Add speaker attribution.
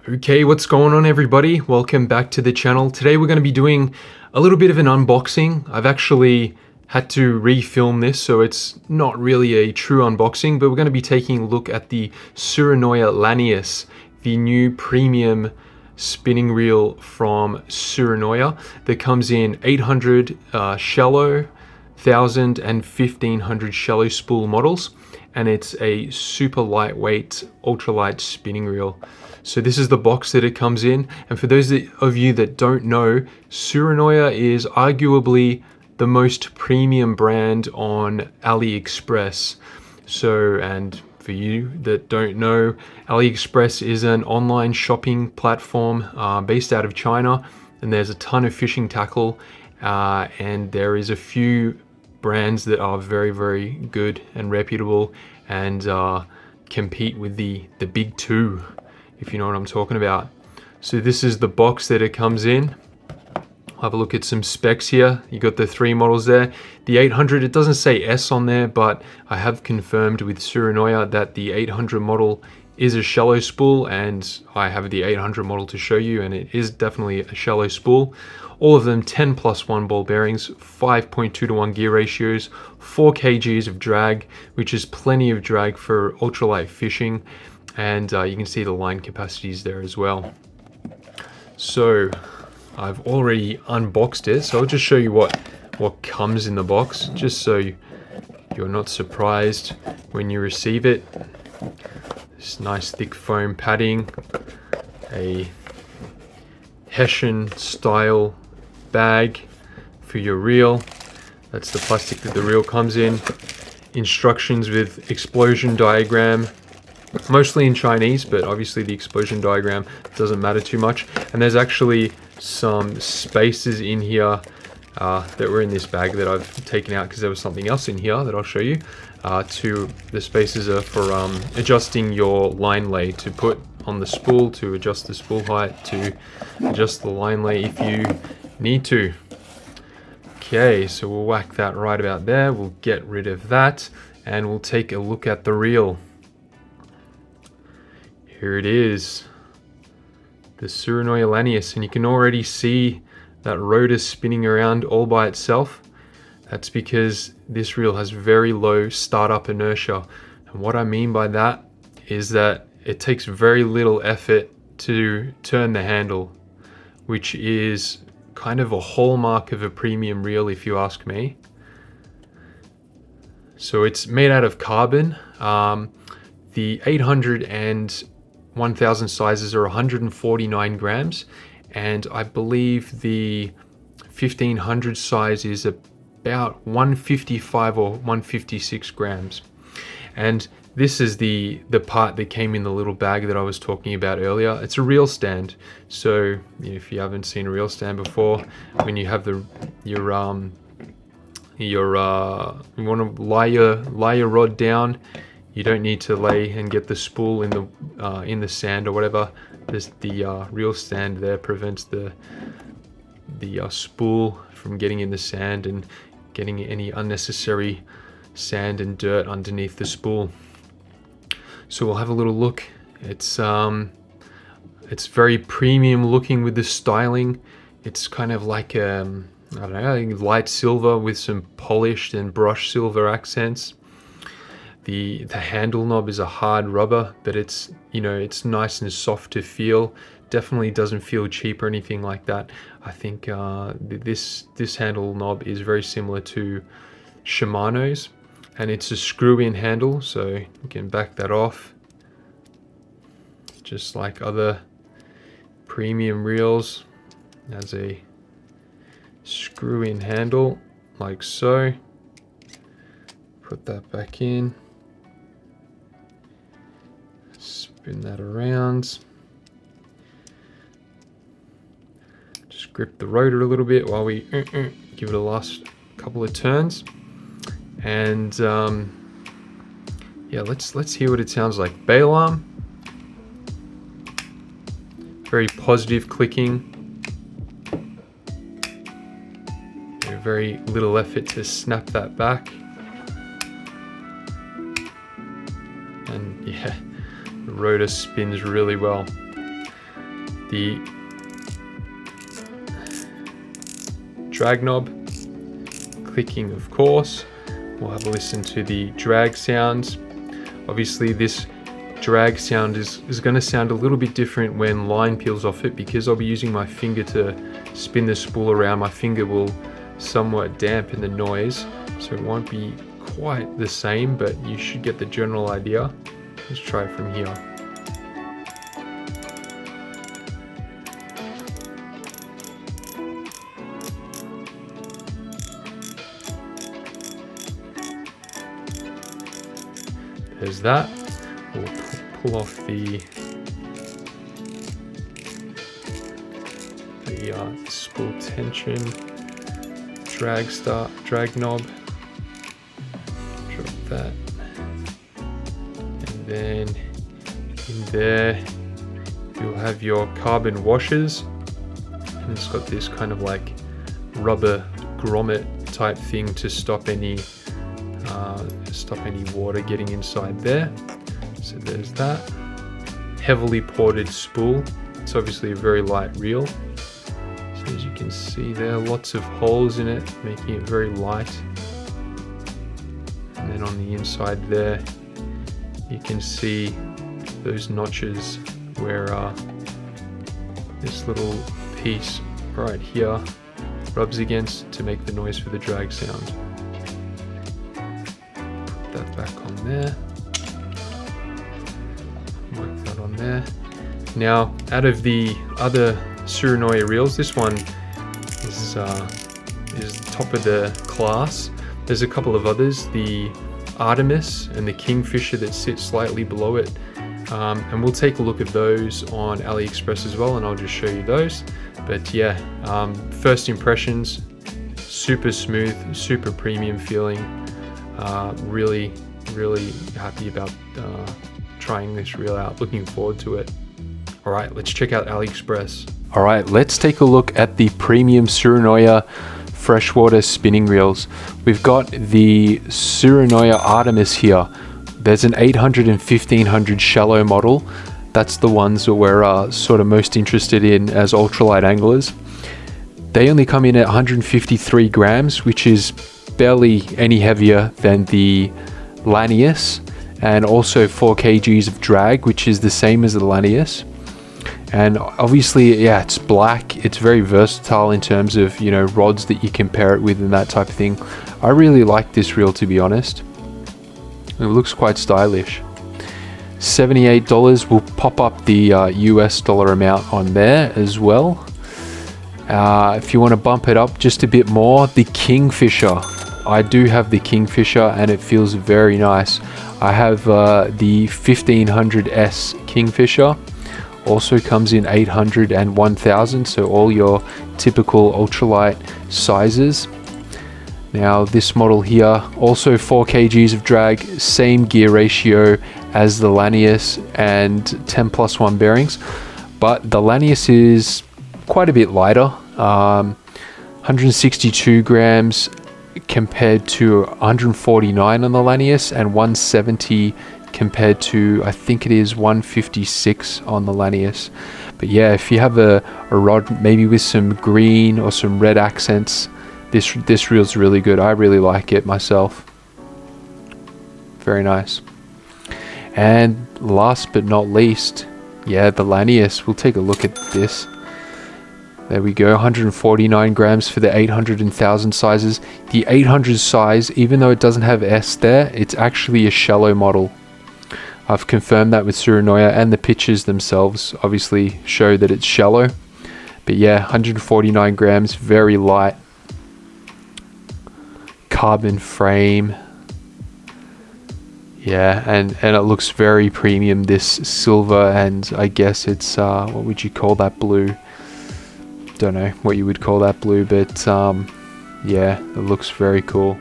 Speaker 1: Okay, what's going on everybody? Welcome back to the channel. Today we're going to be doing a little bit of an unboxing. I've actually had to refilm this, so it's not really a true unboxing, but we're going to be taking a look at the Tsurinoya Lanius, the new premium spinning reel from Tsurinoya that comes in 800 shallow, 1000 and 1500 shallow spool models, and it's a super lightweight ultralight spinning reel. So this is the box that it comes in, and for those of you that don't know, Tsurinoya is arguably the most premium brand on AliExpress. So, and for you that don't know, AliExpress is an online shopping platform based out of China, and there's a ton of fishing tackle, and there is a few brands that are very, very good and reputable and compete with the big two, if you know what I'm talking about. So this is the box that it comes in. I'll have a look at some specs here. You got the three models there. The 800, it doesn't say S on there, but I have confirmed with Tsurinoya that the 800 model is a shallow spool, and I have the 800 model to show you, and it is definitely a shallow spool. All of them 10+1 ball bearings, 5.2:1 gear ratios, 4 kgs of drag, which is plenty of drag for ultralight fishing. And you can see the line capacities there as well. So I've already unboxed it, so I'll just show you what comes in the box, just so you're not surprised when you receive it. This nice thick foam padding, a Hessian style bag for your reel. That's the plastic that the reel comes in. Instructions with explosion diagram, mostly in Chinese, but obviously the explosion diagram doesn't matter too much. And there's actually some spaces in here that were in this bag that I've taken out because there was something else in here that I'll show you. The spaces are for adjusting your line lay, to put on the spool, to adjust the spool height, to adjust the line lay if you need to. Okay, so we'll whack that right about there. We'll get rid of that and we'll take a look at the reel. Here it is, the Tsurinoya Lanius, and you can already see that rotor spinning around all by itself. That's because this reel has very low startup inertia. And what I mean by that is that it takes very little effort to turn the handle, which is kind of a hallmark of a premium reel if you ask me. So it's made out of carbon. The 800 and 1000 sizes are 149 grams, and I believe the 1500 size is about 155 or 156 grams. And this is the part that came in the little bag that I was talking about earlier. It's a reel stand. So if you haven't seen a reel stand before, when you have you want to lie your rod down, you don't need to lay and get the spool in the sand or whatever. The reel stand there prevents the spool from getting in the sand and getting any unnecessary sand and dirt underneath the spool. So we'll have a little look. It's very premium looking with the styling. It's kind of like I don't know, light silver with some polished and brushed silver accents. The handle knob is a hard rubber, but it's nice and soft to feel. Definitely doesn't feel cheap or anything like that. I think this handle knob is very similar to Shimano's, and it's a screw-in handle, so you can back that off, just like other premium reels. As a screw-in handle, like so. Put that back in. Spin that around. Just grip the rotor a little bit while we give it a last couple of turns. And yeah, let's hear what it sounds like. Bail arm. Very positive clicking. Very little effort to snap that back. And yeah, the rotor spins really well. the drag knob clicking, of course. We'll have a listen to the drag sounds. Obviously this drag sound is going to sound a little bit different when line peels off it, because I'll be using my finger to spin the spool around. My finger will somewhat dampen the noise, so it won't be quite the same, but you should get the general idea. Let's try it from here. There's that. We'll pull off the spool tension, drag knob. Drop that, and then in there you'll have your carbon washers, and it's got this kind of like rubber grommet type thing to stop any water getting inside there. So there's that. Heavily ported spool. It's obviously a very light reel. So as you can see there, lots of holes in it, making it very light. And then on the inside there, you can see those notches where this little piece right here rubs against to make the noise for the drag sound. Put that back on there. Mark that on there. Now, out of the other Tsurinoya reels, this one is top of the class. There's a couple of others, the Artemis and the Kingfisher that sit slightly below it, and we'll take a look at those on AliExpress as well, and I'll just show you those. But yeah, first impressions, super smooth, super premium feeling. Really happy about trying this reel out, looking forward to it. All right, let's check out AliExpress. All right, let's take a look at the premium Tsurinoya freshwater spinning reels. We've got the Tsurinoya Artemis here. There's an 800 and 1500 shallow model. That's the ones that we're sort of most interested in as ultralight anglers. They only come in at 153 grams, which is barely any heavier than the Lanius, and also 4 kgs of drag, which is the same as the Lanius. And obviously, yeah, it's black. It's very versatile in terms of, you know, rods that you can pair it with and that type of thing. I really like this reel, to be honest. It looks quite stylish. $78. We'll pop up the US dollar amount on there as well. If you want to bump it up just a bit more, the Kingfisher. I do have the Kingfisher and it feels very nice. I have the 1500S Kingfisher. Also comes in 800 and 1000, so all your typical ultralight sizes. Now this model here, also 4 kgs of drag, same gear ratio as the Lanius and 10+1 bearings, but the Lanius is quite a bit lighter, 162 grams compared to 149 on the Lanius, and 170 compared to, I think it is 156 on the Lanius. But yeah, if you have a rod maybe with some green or some red accents, this reel's really good. I really like it myself. Very nice. And last but not least, yeah, the Lanius. We'll take a look at this. There we go, 149 grams for the 800 and 1000 sizes. The 800 size, even though it doesn't have S there, it's actually a shallow model. I've confirmed that with Tsurinoya, and the pictures themselves obviously show that it's shallow. But yeah, 149 grams, very light. Carbon frame. Yeah, and it looks very premium, this silver, and I guess it's, what would you call that blue? Don't know what you would call that blue, but yeah, it looks very cool.